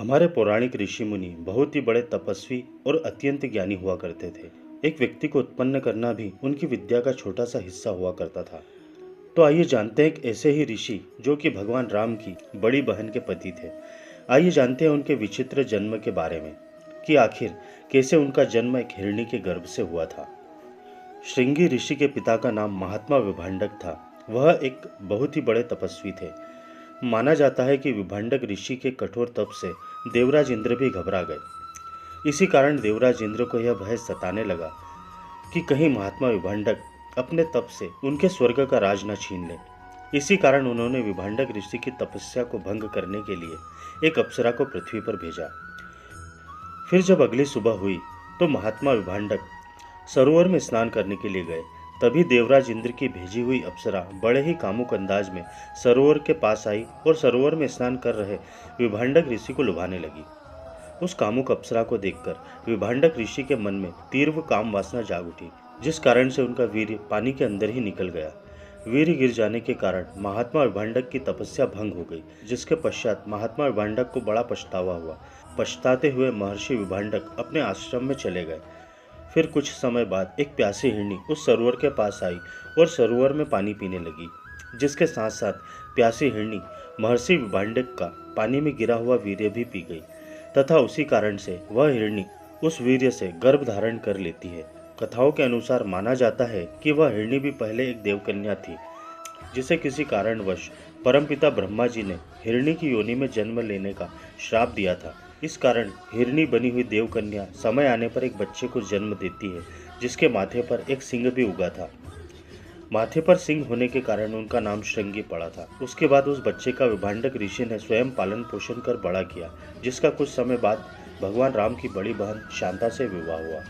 हमारे पौराणिक ऋषि मुनि बहुत ही बड़े तपस्वी और अत्यंत ज्ञानी हुआ करते थे। एक व्यक्ति को उत्पन्न करना भी उनकी विद्या का छोटा सा हिस्सा हुआ करता था। तो आइए जानते हैं एक ऐसे ही ऋषि जो कि भगवान राम की बड़ी बहन के पति थे। आइए जानते हैं उनके विचित्र जन्म के बारे में कि आखिर कैसे उनका जन्म एक हिरणी के गर्भ से हुआ था। श्रृंगी ऋषि के पिता का नाम महात्मा विभांडक था। वह एक बहुत ही बड़े तपस्वी थे। माना जाता है कि विभांडक ऋषि के कठोर तप से देवराज इंद्र भी घबरा गए। इसी कारण देवराज इंद्र को यह भय सताने लगा कि कहीं महात्मा विभांडक अपने तप से उनके स्वर्ग का राज न छीन ले। इसी कारण उन्होंने विभांडक ऋषि की तपस्या को भंग करने के लिए एक अप्सरा को पृथ्वी पर भेजा। फिर जब अगली सुबह हुई तो महात्मा विभांडक सरोवर में स्नान करने के लिए गए। तभी देवराज इंद्र की भेजी हुई अप्सरा बड़े ही कामुक अंदाज में सरोवर के पास आई और सरोवर में स्नान कर रहे विभांडक ऋषि को लुभाने लगी। उस कामुक अप्सरा को देखकर विभांडक ऋषि के मन में तीव्र काम वासना जाग उठी, जिस कारण से उनका वीर्य पानी के अंदर ही निकल गया। वीर्य गिर जाने के कारण महात्मा विभांडक की तपस्या भंग हो गई, जिसके पश्चात महात्मा विभांडक को बड़ा पछतावा हुआ। पछताते हुए महर्षि विभांडक अपने आश्रम में चले गए। फिर कुछ समय बाद एक प्यासी हिरणी उस सरोवर के पास आई और सरोवर में पानी पीने लगी, जिसके साथ साथ प्यासी हिरणी महर्षि विभांडक का पानी में गिरा हुआ वीर्य भी पी गई तथा उसी कारण से वह हिरणी उस वीर्य से गर्भ धारण कर लेती है। कथाओं के अनुसार माना जाता है कि वह हिरणी भी पहले एक देवकन्या थी, जिसे किसी कारणवश परमपिता ब्रह्मा जी ने हिरणी की योनि में जन्म लेने का श्राप दिया था। इस कारण हिरणी बनी हुई देवकन्या समय आने पर एक बच्चे को जन्म देती है, जिसके माथे पर एक सिंह भी उगा था। माथे पर सिंह होने के कारण उनका नाम श्रृंगी पड़ा था। उसके बाद उस बच्चे का विभांडक ऋषि ने स्वयं पालन पोषण कर बड़ा किया, जिसका कुछ समय बाद भगवान राम की बड़ी बहन शांता से विवाह हुआ।